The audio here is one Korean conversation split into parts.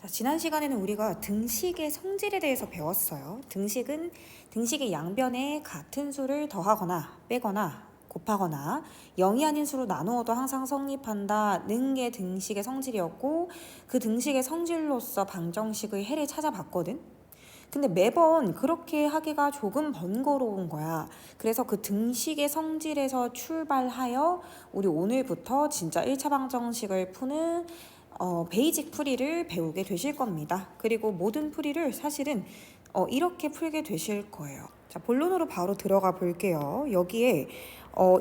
자, 지난 시간에는 우리가 등식의 성질에 대해서 배웠어요. 등식은 등식의 양변에 같은 수를 더하거나 빼거나 곱하거나 0이 아닌 수로 나누어도 항상 성립한다는 게 등식의 성질이었고, 그 등식의 성질로서 방정식의 해를 찾아봤거든. 근데 매번 그렇게 하기가 조금 번거로운 거야. 그래서 그 등식의 성질에서 출발하여 우리 오늘부터 진짜 1차 방정식을 푸는 베이직 풀이를 배우게 되실 겁니다. 그리고 모든 풀이를 사실은 이렇게 풀게 되실 거예요. 자, 본론으로 바로 들어가 볼게요. 여기에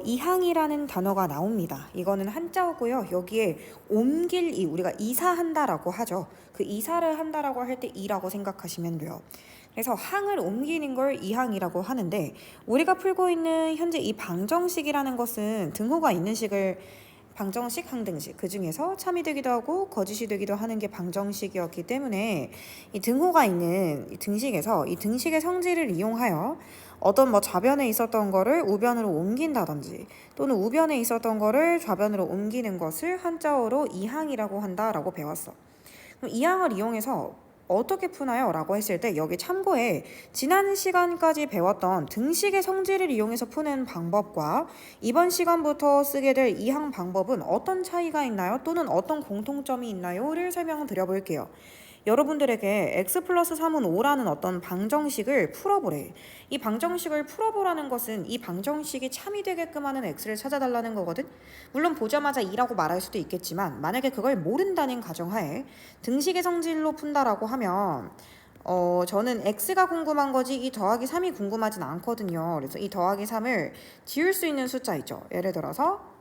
이항이라는 단어가 나옵니다. 이거는 한자어고요. 여기에 옮길 우리가 이사한다라고 하죠. 그 이사를 한다라고 할 때 이라고 생각하시면 돼요. 그래서 항을 옮기는 걸 이항이라고 하는데, 우리가 풀고 있는 현재 이 방정식이라는 것은 등호가 있는 식을 방정식, 항등식, 그 중에서 참이 되기도 하고 거짓이 되기도 하는 게 방정식이었기 때문에 이 등호가 있는 이 등식에서 이 등식의 성질을 이용하여 어떤 좌변에 있었던 거를 우변으로 옮긴다든지 또는 우변에 있었던 거를 좌변으로 옮기는 것을 한자어로 이항이라고 한다라고 배웠어. 그럼 이항을 이용해서 어떻게 푸나요? 라고 했을 때 여기 참고에 지난 시간까지 배웠던 등식의 성질을 이용해서 푸는 방법과 이번 시간부터 쓰게 될 이항 방법은 어떤 차이가 있나요? 또는 어떤 공통점이 있나요?를 설명드려 볼게요. 여러분들에게 x 플러스 3은 5라는 어떤 방정식을 풀어보래. 이 방정식을 풀어보라는 것은 이 방정식이 참이 되게끔 하는 x를 찾아달라는 거거든. 물론 보자마자 2라고 말할 수도 있겠지만, 만약에 그걸 모른다는 가정하에 등식의 성질로 푼다라고 하면 저는 x가 궁금한 거지 이 더하기 3이 궁금하진 않거든요. 그래서 이 더하기 3을 지울 수 있는 숫자 있죠. 예를 들어서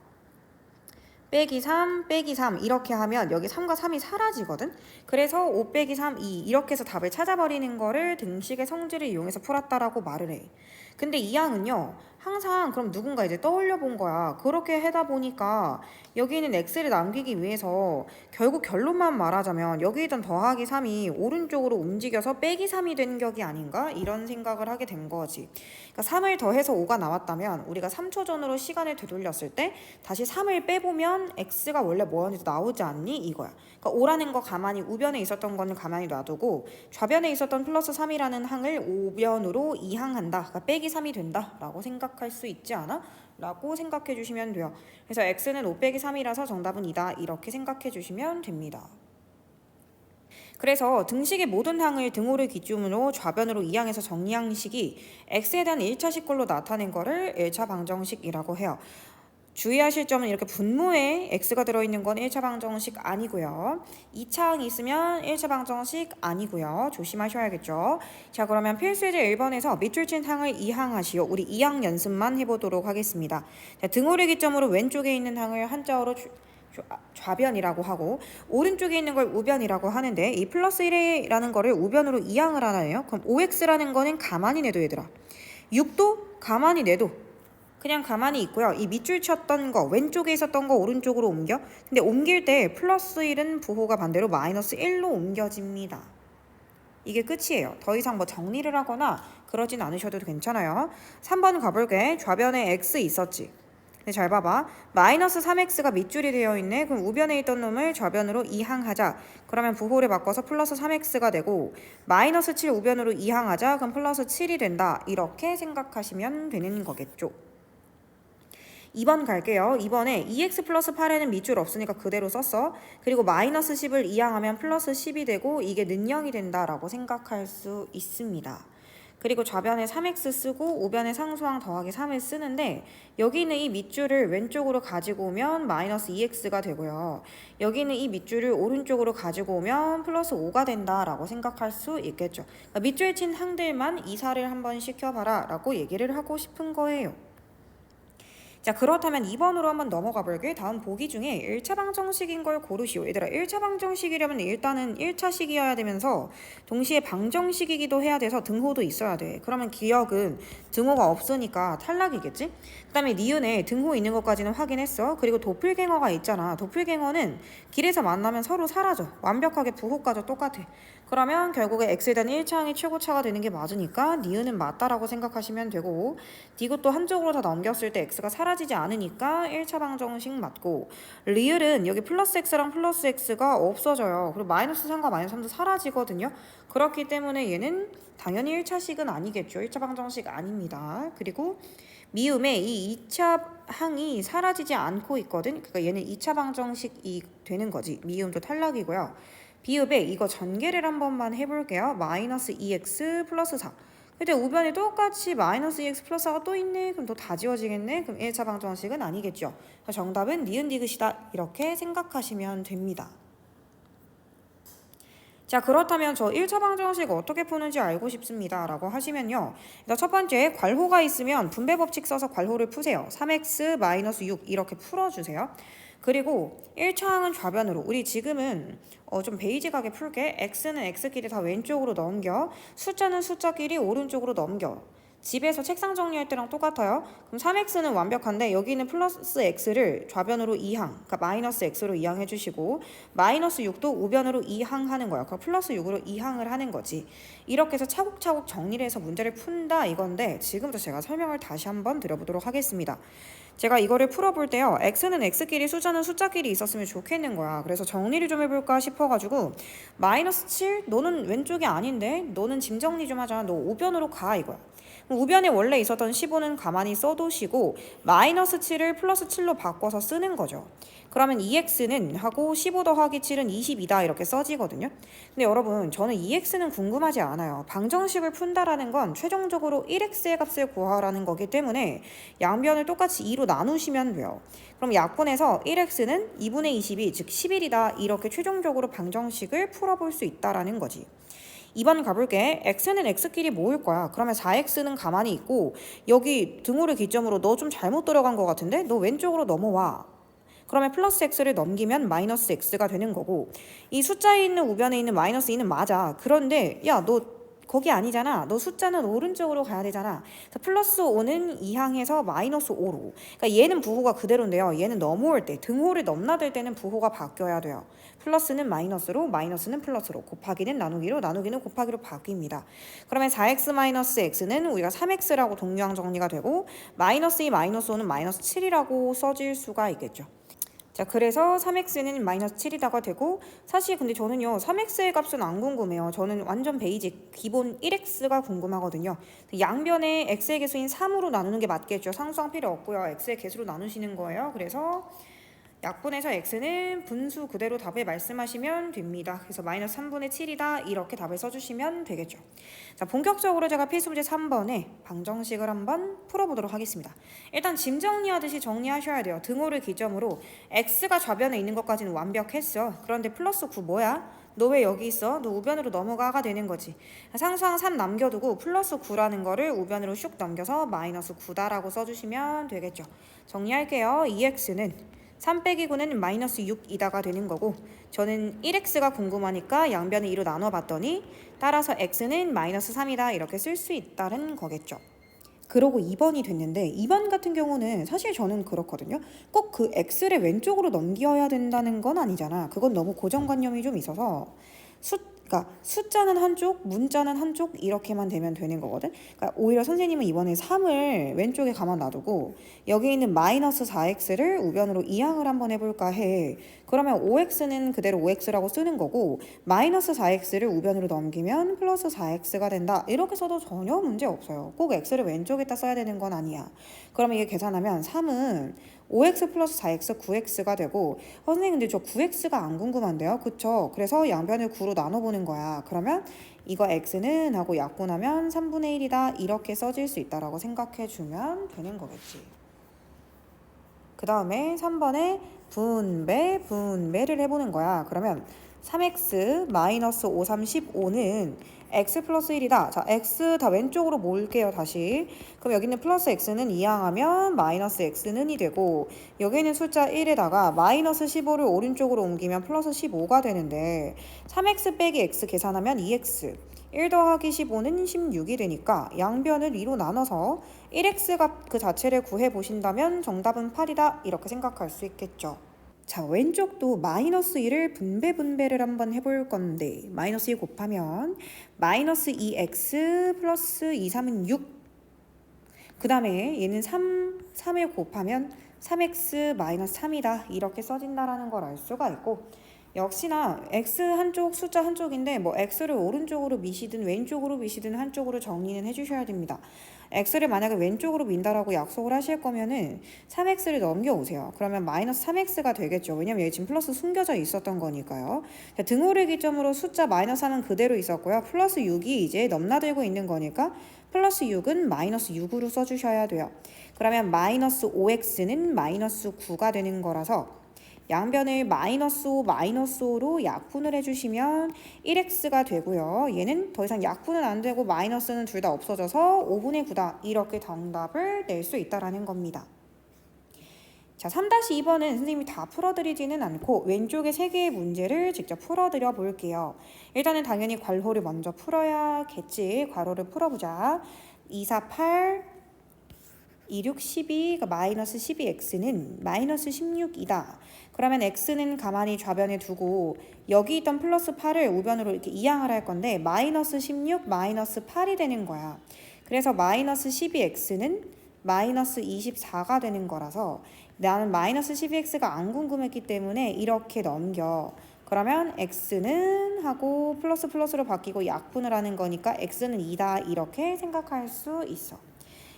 빼기 3, 빼기 3 이렇게 하면 여기 3과 3이 사라지거든. 그래서 5 빼기 3, 2 이렇게 해서 답을 찾아버리는 거를 등식의 성질을 이용해서 풀었다라고 말을 해. 근데 이 항은요, 항상 그럼 누군가 이제 떠올려 본 거야. 그렇게 하다 보니까 여기 있는 x를 남기기 위해서 결국 결론만 말하자면 여기 있던 더하기 3이 오른쪽으로 움직여서 빼기 3이 된 격이 아닌가? 이런 생각을 하게 된 거지. 그러니까 3을 더해서 5가 나왔다면 우리가 3초 전으로 시간을 되돌렸을 때 다시 3을 빼보면 x가 원래 뭐였는지 나오지 않니? 이거야. 그러니까 5라는 거 가만히 우변에 있었던 거는 가만히 놔두고 좌변에 있었던 플러스 3이라는 항을 우변으로 이항한다. 그러니까 빼기 3이 된다 라고 생각할 수 있지 않아? 라고 생각해 주시면 돼요. 그래서 x는 5 빼기 3이라서 정답은 2다 이렇게 생각해 주시면 됩니다. 그래서 등식의 모든 항을 등호를 기준으로 좌변으로 이항해서 정리한 식이 x에 대한 1차식 걸로 나타낸 거를 1차 방정식이라고 해요. 주의하실 점은 이렇게 분모에 x가 들어있는 건 1차 방정식 아니고요. 2차 항이 있으면 1차 방정식 아니고요. 조심하셔야겠죠. 자, 그러면 필수예제 1번에서 밑줄 친 항을 이항하시오. 우리 이항 연습만 해보도록 하겠습니다. 자, 등호를 기점으로 왼쪽에 있는 항을 한자어로 좌변이라고 하고 오른쪽에 있는 걸 우변이라고 하는데, 이 플러스 1이라는 거를 우변으로 이항을 하나요? 그럼 5x라는 거는 가만히 내도 얘들아. 6도 가만히 내도 그냥 가만히 있고요. 이 밑줄 쳤던 거 왼쪽에 있었던 거 오른쪽으로 옮겨. 근데 옮길 때 플러스 1은 부호가 반대로 마이너스 1로 옮겨집니다. 이게 끝이에요. 더 이상 정리를 하거나 그러진 않으셔도 괜찮아요. 3번 가볼게. 좌변에 x 있었지. 근데 잘 봐봐. 마이너스 3x가 밑줄이 되어 있네. 그럼 우변에 있던 놈을 좌변으로 이항하자. 그러면 부호를 바꿔서 플러스 3x가 되고, 마이너스 7 우변으로 이항하자. 그럼 플러스 7이 된다. 이렇게 생각하시면 되는 거겠죠. 2번 갈게요. 2번에 2x 플러스 8에는 밑줄 없으니까 그대로 썼어. 그리고 마이너스 10을 이항하면 플러스 10이 되고 이게 능령이 된다라고 생각할 수 있습니다. 그리고 좌변에 3x 쓰고 우변에 상수항 더하기 3을 쓰는데, 여기 있는 이 밑줄을 왼쪽으로 가지고 오면 마이너스 2x가 되고요. 여기 있는 이 밑줄을 오른쪽으로 가지고 오면 플러스 5가 된다라고 생각할 수 있겠죠. 그러니까 밑줄 친 항들만 이사를 한번 시켜봐라 라고 얘기를 하고 싶은 거예요. 자, 그렇다면 2번으로 한번 넘어가 볼게. 다음 보기 중에 1차 방정식인 걸 고르시오. 얘들아, 1차 방정식이려면 일단은 1차식이어야 되면서 동시에 방정식이기도 해야 돼서 등호도 있어야 돼. 그러면 기억은 등호가 없으니까 탈락이겠지? 그 다음에 니은에 등호 있는 것까지는 확인했어. 그리고 도플갱어가 있잖아. 도플갱어는 길에서 만나면 서로 사라져. 완벽하게 부호까지 똑같아. 그러면 결국에 x에 대한 1차항이 최고차가 되는 게 맞으니까 니은은 맞다라고 생각하시면 되고, 이것도 한쪽으로 다 넘겼을 때 x가 사라지지 않으니까 1차 방정식 맞고, 리을은 여기 플러스 x랑 플러스 x가 없어져요. 그리고 마이너스 3과 마이너스 3도 사라지거든요. 그렇기 때문에 얘는 당연히 1차식은 아니겠죠. 1차 방정식 아닙니다. 그리고 미음에 이 2차 항이 사라지지 않고 있거든. 그러니까 얘는 2차 방정식이 되는 거지. 미음도 탈락이고요. 비읍에 이거 전개를 한 번만 해볼게요. 마이너스 2x 플러스 4. 근데 우변에 똑같이 마이너스 2x 플러스 4가 또 있네. 그럼 또 다 지워지겠네. 그럼 1차 방정식은 아니겠죠. 정답은 니은 디귿이다. 이렇게 생각하시면 됩니다. 자, 그렇다면 저 1차 방정식 어떻게 푸는지 알고 싶습니다 라고 하시면요, 일단 첫 번째 괄호가 있으면 분배 법칙 써서 괄호를 푸세요. 3x-6 이렇게 풀어주세요. 그리고 1차항은 좌변으로, 우리 지금은 좀 베이직하게 풀게. x는 x끼리 다 왼쪽으로 넘겨, 숫자는 숫자끼리 오른쪽으로 넘겨. 집에서 책상 정리할 때랑 똑같아요. 그럼 3x는 완벽한데 여기는 플러스 x를 좌변으로 2항, 그러니까 마이너스 x로 2항 해주시고, 마이너스 6도 우변으로 2항 하는 거야. 그럼 플러스 6으로 2항을 하는 거지. 이렇게 해서 차곡차곡 정리를 해서 문제를 푼다 이건데, 지금부터 제가 설명을 다시 한번 드려보도록 하겠습니다. 제가 이거를 풀어볼 때요, x는 x끼리 숫자는 숫자끼리 있었으면 좋겠는 거야. 그래서 정리를 좀 해볼까 싶어가지고, 마이너스 7? 너는 왼쪽이 아닌데? 너는 짐 정리 좀 하자. 너 우변으로 가 이거야. 우변에 원래 있었던 15는 가만히 써두시고 마이너스 7을 플러스 7로 바꿔서 쓰는 거죠. 그러면 2x는 하고 15 더하기 7은 22다 이렇게 써지거든요. 근데 여러분, 저는 2x는 궁금하지 않아요. 방정식을 푼다라는 건 최종적으로 1x의 값을 구하라는 거기 때문에 양변을 똑같이 2로 나누시면 돼요. 그럼 약분해서 1x는 2분의 22, 즉 11이다 이렇게 최종적으로 방정식을 풀어볼 수 있다라는 거지. 2번 가볼게. x는 x끼리 모을 거야. 그러면 4x는 가만히 있고, 여기 등호를 기점으로 너 좀 잘못 들어간 것 같은데? 너 왼쪽으로 넘어와. 그러면 플러스 x를 넘기면 마이너스 x가 되는 거고, 이 숫자에 있는 우변에 있는 마이너스 2는 맞아. 그런데 야, 너 거기 아니잖아. 너 숫자는 오른쪽으로 가야 되잖아. 플러스 5는 2항에서 마이너스 5로. 그러니까 얘는 부호가 그대로인데요. 얘는 넘어올 때, 등호를 넘나들 때는 부호가 바뀌어야 돼요. 플러스는 마이너스로, 마이너스는 플러스로, 곱하기는 나누기로, 나누기는 곱하기로 바뀝니다. 그러면 4x 마이너스 x는 우리가 3x라고 동류항 정리가 되고, 마이너스 2, 마이너스 5는 마이너스 7이라고 써질 수가 있겠죠. 자, 그래서 3x는 마이너스 7이다가 되고, 사실 근데 저는요 3x의 값은 안 궁금해요. 저는 완전 베이직 기본 1x가 궁금하거든요. 양변에 x의 개수인 3으로 나누는 게 맞겠죠. 상수항 필요 없고요. x의 개수로 나누시는 거예요. 그래서 약분해서 x는 분수 그대로 답에 말씀하시면 됩니다. 그래서 마이너스 3분의 7이다 이렇게 답을 써주시면 되겠죠. 자, 본격적으로 제가 필수 문제 3번에 방정식을 한번 풀어보도록 하겠습니다. 일단 짐 정리하듯이 정리하셔야 돼요. 등호를 기점으로 x가 좌변에 있는 것까지는 완벽했어. 그런데 플러스 9 뭐야? 너 왜 여기 있어? 너 우변으로 넘어가가 되는 거지. 상수항 3 남겨두고 플러스 9라는 거를 우변으로 슉 넘겨서 마이너스 9다라고 써주시면 되겠죠. 정리할게요. 2x는 3 빼기 9는 마이너스 6이다가 되는 거고, 저는 1x가 궁금하니까 양변을 2로 나눠봤더니 따라서 x는 마이너스 3이다 이렇게 쓸 수 있다는 거겠죠. 그러고 2번이 됐는데, 2번 같은 경우는 사실 저는 그렇거든요. 꼭 그 x를 왼쪽으로 넘겨야 된다는 건 아니잖아. 그건 너무 고정관념이 좀 있어서 그러니까 숫자는 한쪽, 문자는 한쪽 이렇게만 되면 되는 거거든. 그러니까 오히려 선생님은 이번에 3을 왼쪽에 가만 놔두고 여기 있는 마이너스 4x를 우변으로 이항을 한번 해볼까 해. 그러면 5x는 그대로 5x라고 쓰는 거고, 마이너스 4x를 우변으로 넘기면 플러스 4x가 된다. 이렇게 써도 전혀 문제 없어요. 꼭 x를 왼쪽에다 써야 되는 건 아니야. 그러면 이게 계산하면 3은 5x 플러스 4x 9x가 되고, 선생님 근데 저 9x가 안 궁금한데요? 그쵸? 그래서 양변을 9로 나눠보는 거야. 그러면 이거 x는 하고 약분하면 3분의 1이다 이렇게 써질 수 있다라고 생각해주면 되는 거겠지. 그 다음에 3번에 분배를 해보는 거야. 그러면 3x 마이너스 5, 3, 15는 x 플러스 1이다. 자, x 다 왼쪽으로 모을게요, 다시. 그럼 여기는 플러스 x는 이항하면 마이너스 x는이 되고, 여기 있는 숫자 1에다가 마이너스 15를 오른쪽으로 옮기면 플러스 15가 되는데, 3x 빼기 x 계산하면 2x. 1 더하기 15는 16이 되니까 양변을 2로 나눠서 1x 값 그 자체를 구해보신다면 정답은 8이다 이렇게 생각할 수 있겠죠. 자, 왼쪽도 마이너스 2를 분배를 한번 해볼 건데 마이너스 2 곱하면 마이너스 2x 플러스 2, 3은 6. 그 다음에 얘는 3을 곱하면 3x 마이너스 3이다 이렇게 써진다라는 걸 알 수가 있고, 역시나 x 한쪽 숫자 한쪽인데 뭐 x를 오른쪽으로 미시든 왼쪽으로 미시든 한쪽으로 정리는 해주셔야 됩니다. x를 만약에 왼쪽으로 민다라고 약속을 하실 거면은 3x를 넘겨오세요. 그러면 마이너스 3x가 되겠죠. 왜냐면 여기 지금 플러스 숨겨져 있었던 거니까요. 자, 등호를 기점으로 숫자 마이너스 3은 그대로 있었고요. 플러스 6이 이제 넘나들고 있는 거니까 플러스 6은 마이너스 6으로 써주셔야 돼요. 그러면 마이너스 5x는 마이너스 9가 되는 거라서 양변을 마이너스 5, 마이너스 5로 약분을 해주시면 1x가 되고요. 얘는 더 이상 약분은 안 되고 마이너스는 둘 다 없어져서 5분의 9다. 이렇게 정답을 낼 수 있다라는 겁니다. 자, 3-2번은 선생님이 다 풀어드리지는 않고 왼쪽에 3개의 문제를 직접 풀어드려 볼게요. 일단은 당연히 괄호를 먼저 풀어야겠지. 괄호를 풀어보자. 2, 4, 8, 2, 6, 12, 마이너스 12x는 마이너스 16이다. 그러면 x는 가만히 좌변에 두고 여기 있던 플러스 8을 우변으로 이렇게 이항을 할 건데 마이너스 16, 마이너스 8이 되는 거야. 그래서 마이너스 12x는 마이너스 24가 되는 거라서 나는 마이너스 12x가 안 궁금했기 때문에 이렇게 넘겨. 그러면 x는 하고 플러스 플러스로 바뀌고 약분을 하는 거니까 x는 2다 이렇게 생각할 수 있어.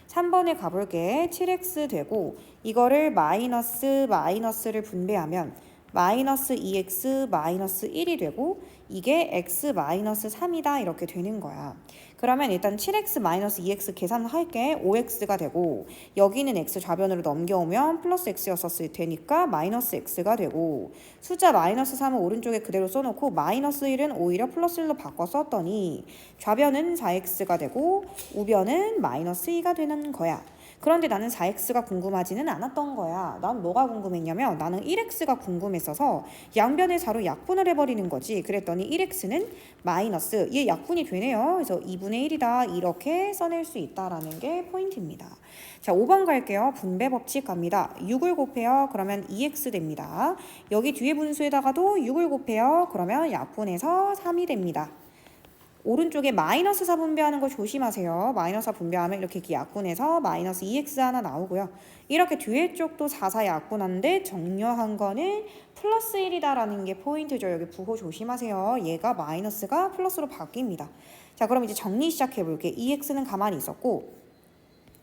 3번에 가볼게. 7x 되고 이거를 마이너스를 분배하면 마이너스 2x 마이너스 1이 되고 이게 x 마이너스 3이다 이렇게 되는 거야. 그러면 일단 7x 마이너스 2x 계산할게. 5x가 되고 여기는 x 좌변으로 넘겨오면 플러스 x였었을 테니까 마이너스 x가 되고 숫자 마이너스 3은 오른쪽에 그대로 써놓고 마이너스 1은 오히려 플러스 1로 바꿔 썼더니 좌변은 4x가 되고 우변은 마이너스 2가 되는 거야. 그런데 나는 4x가 궁금하지는 않았던 거야. 난 뭐가 궁금했냐면 나는 1x가 궁금했어서 양변의 4로 약분을 해버리는 거지. 그랬더니 1x는 마이너스, 얘 약분이 되네요. 그래서 2분의 1이다 이렇게 써낼 수 있다라는 게 포인트입니다. 자, 5번 갈게요. 분배 법칙 갑니다. 6을 곱해요. 그러면 2x 됩니다. 여기 뒤에 분수에다가도 6을 곱해요. 그러면 약분해서 3이 됩니다. 오른쪽에 마이너스 4 분배하는 거 조심하세요. 마이너스 4 분배하면 이렇게 약분해서 마이너스 2x 하나 나오고요. 이렇게 뒤에 쪽도 4, 4 약분한데 정렬한 거는 플러스 1이다라는 게 포인트죠. 여기 부호 조심하세요. 얘가 마이너스가 플러스로 바뀝니다. 자, 그럼 이제 정리 시작해 볼게. 2x는 가만히 있었고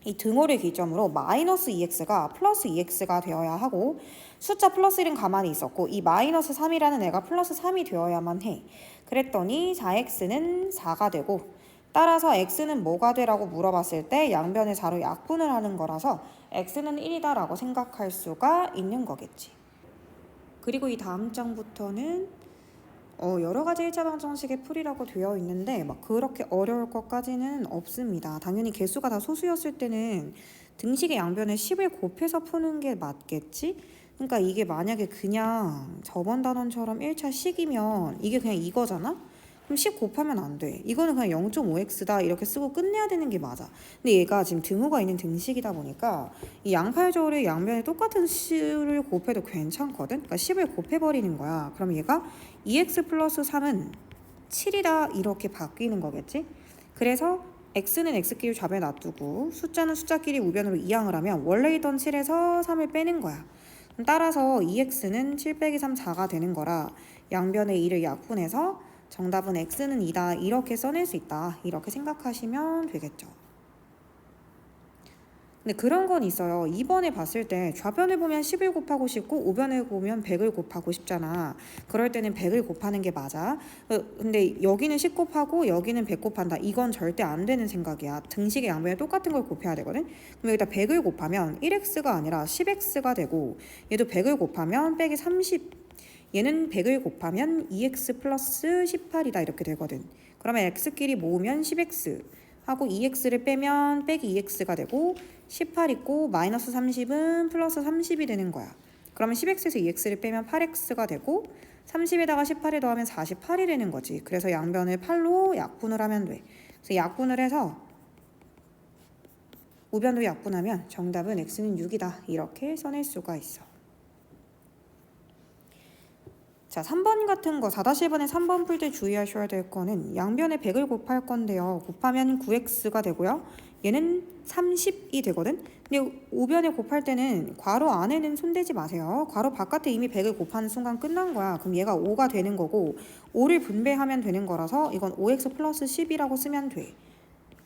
이 등호를 기점으로 마이너스 2x가 플러스 2x가 되어야 하고 숫자 플러스 1은 가만히 있었고 이 마이너스 3이라는 애가 플러스 3이 되어야만 해. 그랬더니 4x는 4가 되고 따라서 x는 뭐가 되라고 물어봤을 때 양변의 4로 약분을 하는 거라서 x는 1이다 라고 생각할 수가 있는 거겠지. 그리고 이 다음 장부터는 여러 가지 1차 방정식의 풀이라고 되어 있는데 막 그렇게 어려울 것까지는 없습니다. 당연히 개수가 다 소수였을 때는 등식의 양변에 10을 곱해서 푸는 게 맞겠지? 그러니까 이게 만약에 그냥 저번 단원처럼 1차 식이면 이게 그냥 이거잖아? 그럼 10 곱하면 안 돼. 이거는 그냥 0.5x다 이렇게 쓰고 끝내야 되는 게 맞아. 근데 얘가 지금 등호가 있는 등식이다 보니까 이 양팔절의 양변에 똑같은 수를 곱해도 괜찮거든? 그러니까 10을 곱해버리는 거야. 그럼 얘가 2x 플러스 3은 7이다 이렇게 바뀌는 거겠지? 그래서 x는 x끼리 좌변에 놔두고 숫자는 숫자끼리 우변으로 이항을 하면 원래 있던 7에서 3을 빼는 거야. 따라서 2x는 7 빼기 3 4가 되는 거라 양변의 2를 약분해서 정답은 x는 2다 이렇게 써낼 수 있다 이렇게 생각하시면 되겠죠. 근데 그런 건 있어요. 2번에 봤을 때 좌변을 보면 10을 곱하고 싶고 우변을 보면 100을 곱하고 싶잖아. 그럴 때는 100을 곱하는 게 맞아. 근데 여기는 10 곱하고 여기는 100 곱한다. 이건 절대 안 되는 생각이야. 등식의 양변에 똑같은 걸 곱해야 되거든. 그럼 여기다 100을 곱하면 1x가 아니라 10x가 되고 얘도 100을 곱하면 빼기 30 얘는 100을 곱하면 2x 플러스 18이다 이렇게 되거든. 그러면 x끼리 모으면 10x 하고 2x를 빼면 빼기 2x가 되고 18 있고 마이너스 30은 플러스 30이 되는 거야. 그러면 10x에서 2x를 빼면 8x가 되고 30에다가 18을 더하면 48이 되는 거지. 그래서 양변을 8로 약분을 하면 돼. 그래서 약분을 해서 우변도 약분하면 정답은 x는 6이다 이렇게 써낼 수가 있어. 자, 3번 같은 거 4-1번에 3번 풀 때 주의하셔야 될 거는 양변에 100을 곱할 건데요. 곱하면 9x가 되고요. 얘는 30이 되거든. 근데 우변에 곱할 때는 괄호 안에는 손대지 마세요. 괄호 바깥에 이미 100을 곱하는 순간 끝난 거야. 그럼 얘가 5가 되는 거고 5를 분배하면 되는 거라서 이건 5x 플러스 10이라고 쓰면 돼.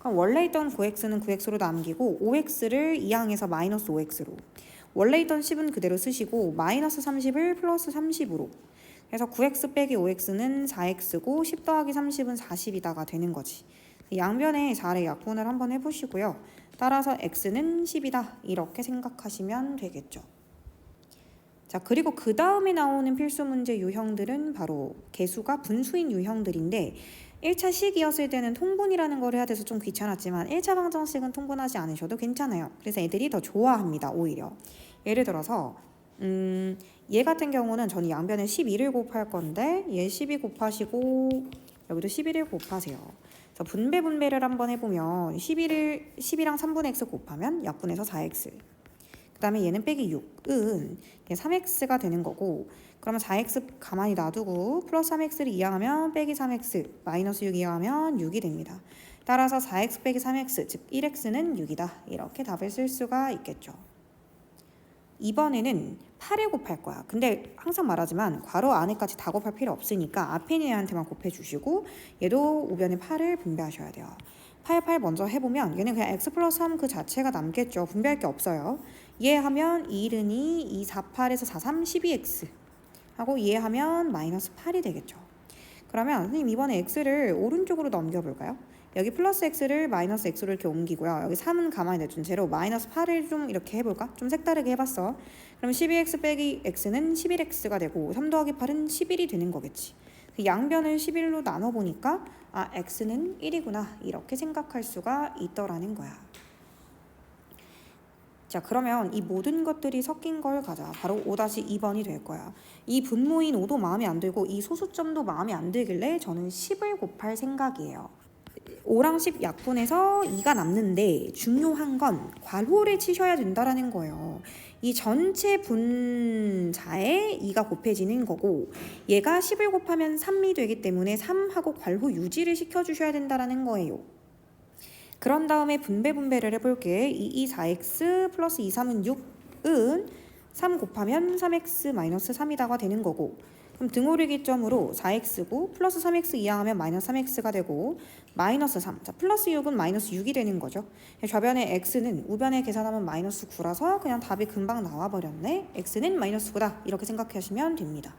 그럼 원래 있던 9x는 9x로 남기고 5x를 이항해서 마이너스 5x로, 원래 있던 10은 그대로 쓰시고 마이너스 30을 플러스 30으로, 그래서 9x 빼기 5x는 4x고 10 더하기 30은 40이다가 되는 거지. 양변에 4의 약분을 한번 해보시고요. 따라서 x는 10이다 이렇게 생각하시면 되겠죠. 자, 그리고 그 다음에 나오는 필수 문제 유형들은 바로 개수가 분수인 유형들인데 1차 식이었을 때는 통분이라는 걸 해야 돼서 좀 귀찮았지만 1차 방정식은 통분하지 않으셔도 괜찮아요. 그래서 애들이 더 좋아합니다, 오히려. 예를 들어서 얘 같은 경우는 저는 양변에 12를 곱할 건데 얘 12 곱하시고 여기도 11을 곱하세요. 그래서 분배를 한번 해보면 10이랑 3분의 x 곱하면 약분해서 4x, 그 다음에 얘는 빼기 6은 3x가 되는 거고, 그러면 4x 가만히 놔두고 플러스 3x를 이항하면 빼기 3x 마이너스 6 이항하면 6이 됩니다. 따라서 4x 빼기 3x 즉 1x는 6이다 이렇게 답을 쓸 수가 있겠죠. 이번에는 8을 곱할 거야. 근데 항상 말하지만 괄호 안에까지 다 곱할 필요 없으니까 앞에 있는 애한테만 곱해주시고 얘도 우변에 8을 분배하셔야 돼요. 8 먼저 해보면 얘는 그냥 x 플러스 3 그 자체가 남겠죠. 분배할 게 없어요. 얘 하면 2, 1은 2, 2, 4, 8에서 4, 3, 12x 하고 얘 하면 마이너스 8이 되겠죠. 그러면 선생님 이번에 x를 오른쪽으로 넘겨볼까요? 여기 플러스 x를 마이너스 x로 이렇게 옮기고요. 여기 3은 가만히 내둔 채로 마이너스 8을 좀 이렇게 해볼까? 좀 색다르게 해봤어. 그럼 12x 빼기 x는 11x가 되고 3 더하기 8은 11이 되는 거겠지. 양변을 11로 나눠보니까 아, x는 1이구나 이렇게 생각할 수가 있더라는 거야. 자, 그러면 이 모든 것들이 섞인 걸 가자. 바로 5-2번이 될 거야. 이 분모인 5도 마음에 안 들고 이 소수점도 마음에 안 들길래 저는 10을 곱할 생각이에요. 5랑 10 약분해서 2가 남는데 중요한 건 괄호를 치셔야 된다라는 거예요. 이 전체 분자에 2가 곱해지는 거고 얘가 10을 곱하면 3이 되기 때문에 3하고 괄호 유지를 시켜주셔야 된다라는 거예요. 그런 다음에 분배를 해볼게. 2, 4x 플러스 2, 3은 6은 3 곱하면 3x 마이너스 3이다가 되는 거고, 그럼 등호를 기점으로 4x고 플러스 3x 이항하면 마이너스 3x가 되고 마이너스 3, 자 플러스 6은 마이너스 6이 되는 거죠. 좌변의 x는 우변에 계산하면 마이너스 9라서 그냥 답이 금방 나와버렸네. x는 마이너스 9다 이렇게 생각하시면 됩니다.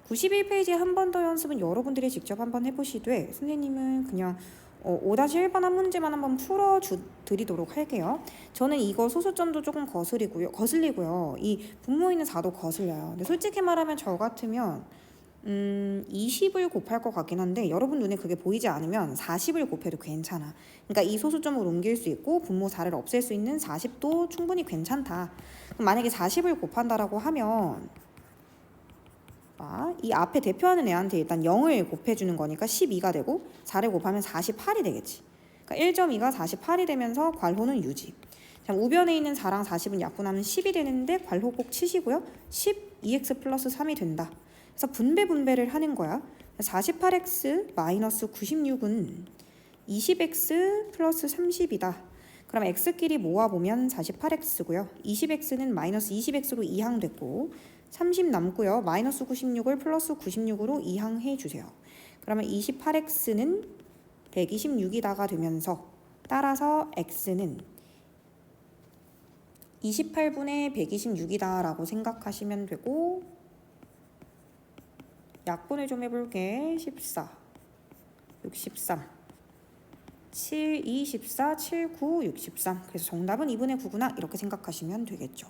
91페이지에 한 번 더 연습은 여러분들이 직접 한번 해보시되 선생님은 그냥 5-1번 한 문제만 한번 풀어드리도록 할게요. 저는 이거 소수점도 조금 거슬리고요. 이 분모있는 4도 거슬려요. 근데 솔직히 말하면 저 같으면 20을 곱할 것 같긴 한데 여러분 눈에 그게 보이지 않으면 40을 곱해도 괜찮아. 그러니까 이 소수점을 옮길 수 있고 분모 4를 없앨 수 있는 40도 충분히 괜찮다. 그럼 만약에 40을 곱한다라고 하면 이 앞에 대표하는 애한테 일단 0을 곱해주는 거니까 12가 되고 4를 곱하면 48이 되겠지. 그러니까 1.2가 48이 되면서 괄호는 유지. 자, 우변에 있는 4랑 40은 약분하면 10이 되는데 괄호 꼭 치시고요. 10, 2x 플러스 3이 된다. 그래서 분배를 하는 거야. 48x 마이너스 96은 20x 플러스 30이다. 그럼 x끼리 모아보면 48x고요. 20x는 마이너스 20x로 이항됐고 30 남고요. 마이너스 96을 플러스 96으로 이항해 주세요. 그러면 28x는 126이다가 되면서 따라서 x는 28분의 126이다 라고 생각하시면 되고 약분을 좀 해볼게. 14, 63, 7, 2, 14, 7, 9, 63. 그래서 정답은 2분의 9구나 이렇게 생각하시면 되겠죠.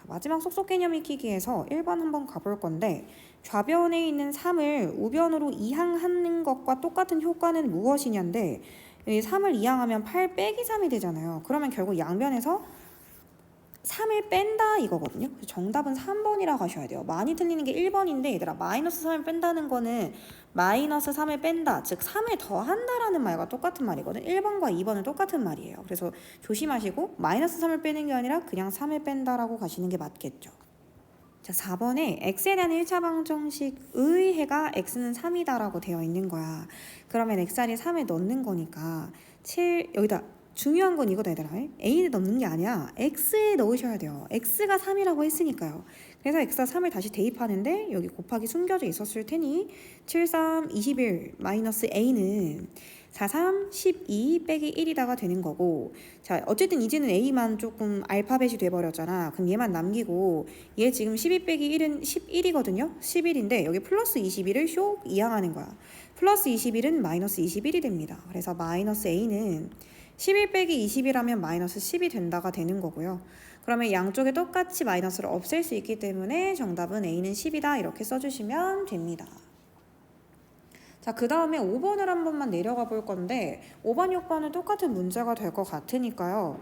마지막 속속 개념 익히기에서 1번 한번 가볼 건데 좌변에 있는 3을 우변으로 이항하는 것과 똑같은 효과는 무엇이냐인데 3을 이항하면 8 빼기 3이 되잖아요. 그러면 결국 양변에서 3을 뺀다 이거거든요. 정답은 3번이라고 하셔야 돼요. 많이 틀리는 게 1번인데 얘들아 마이너스 3을 뺀다는 거는 마이너스 3을 뺀다 즉 3을 더한다라는 말과 똑같은 말이거든. 1번과 2번은 똑같은 말이에요. 그래서 조심하시고 마이너스 3을 빼는 게 아니라 그냥 3을 뺀다라고 가시는 게 맞겠죠. 자, 4번에 x에 대한 1차 방정식의 해가 x는 3이다라고 되어 있는 거야. 그러면 x 자리에 3을 넣는 거니까 7 여기다 중요한 건 이거다 얘들아. a에 넣는 게 아니야. x에 넣으셔야 돼요. x가 3이라고 했으니까요. 그래서 x가 3을 다시 대입하는데 여기 곱하기 숨겨져 있었을 테니 7, 3, 21 마이너스 a는 4, 3, 12 빼기 1이다가 되는 거고, 자 어쨌든 이제는 a만 조금 알파벳이 돼버렸잖아. 그럼 얘만 남기고 얘 지금 12 빼기 1은 11이거든요. 11인데 여기 플러스 21을 쇽 이항하는 거야. 플러스 21은 마이너스 21이 됩니다. 그래서 마이너스 a는 11 빼기 20이라면 마이너스 10이 된다가 되는 거고요. 그러면 양쪽에 똑같이 마이너스를 없앨 수 있기 때문에 정답은 a는 10이다 이렇게 써주시면 됩니다. 자, 그 다음에 5번을 한 번만 내려가 볼 건데 5번, 6번은 똑같은 문제가 될 것 같으니까요.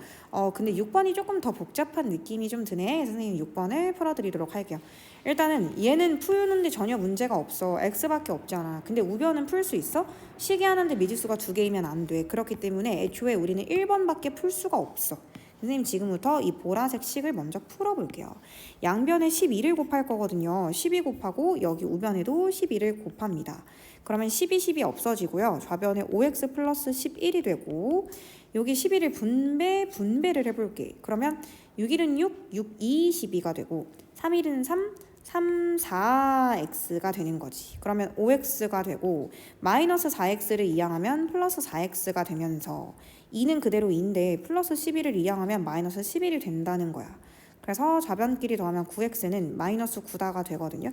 근데 6번이 조금 더 복잡한 느낌이 좀 드네. 선생님 6번을 풀어드리도록 할게요. 일단은 얘는 푸는데 전혀 문제가 없어. x밖에 없잖아. 근데 우변은 풀 수 있어? 식이 하나인데 미지수가 2개이면 안 돼. 그렇기 때문에 애초에 우리는 1번밖에 풀 수가 없어. 선생님 지금부터 이 보라색 식을 먼저 풀어볼게요. 양변에 12를 곱할 거거든요. 12 곱하고 여기 우변에도 12를 곱합니다. 그러면 12, 10이 없어지고요. 좌변에 5x 플러스 11이 되고 여기 11을 분배를 해볼게. 그러면 6일은 6, 6, 2, 12가 되고 3일은 3, 3, 4x가 되는 거지. 그러면 5x가 되고 마이너스 4x를 이항하면 플러스 4x가 되면서 2는 그대로 2인데 플러스 11을 이항하면 마이너스 11이 된다는 거야. 그래서 좌변끼리 더하면 9x는 마이너스 9다가 되거든요.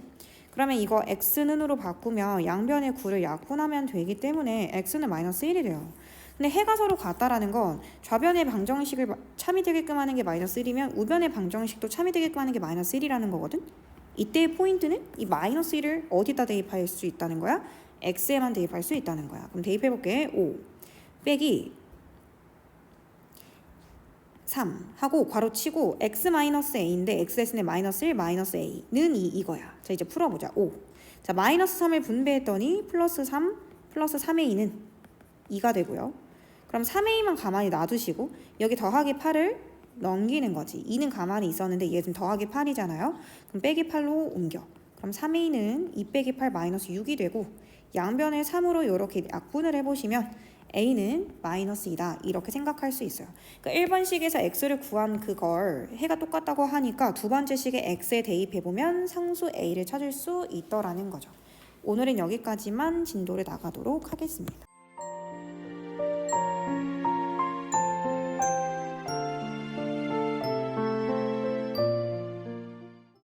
그러면 이거 x는으로 바꾸면 양변의 9를 약분하면 되기 때문에 x는 마이너스 1이 돼요. 근데 해가 서로 같다라는 건 좌변의 방정식을 참이 되게끔 하는 게 마이너스 1이면 우변의 방정식도 참이 되게끔 하는 게 마이너스 1이라는 거거든. 이때의 포인트는 이 마이너스 1을 어디다 대입할 수 있다는 거야? x에만 대입할 수 있다는 거야. 그럼 대입해볼게. 5 빼기 3 하고 괄호 치고 x-a인데 xs는 마이너스 1 마이너스 a는 2 이거야. 자 이제 풀어보자. 5. 자 마이너스 3을 분배했더니 플러스 3 플러스 3a는 2가 되고요. 그럼 3a만 가만히 놔두시고 여기 더하기 8을 넘기는 거지. 2는 가만히 있었는데 얘는 더하기 8이잖아요. 그럼 빼기 8로 옮겨. 그럼 3a는 2 빼기 8 마이너스 6이 되고 양변을 3으로 이렇게 약분을 해보시면 a는 마이너스 2다 이렇게 생각할 수 있어요. 그러니까 1번식에서 x를 구한 그걸 해가 똑같다고 하니까 두 번째 식에 x에 대입해보면 상수 a를 찾을 수 있더라는 거죠. 오늘은 여기까지만 진도를 나가도록 하겠습니다.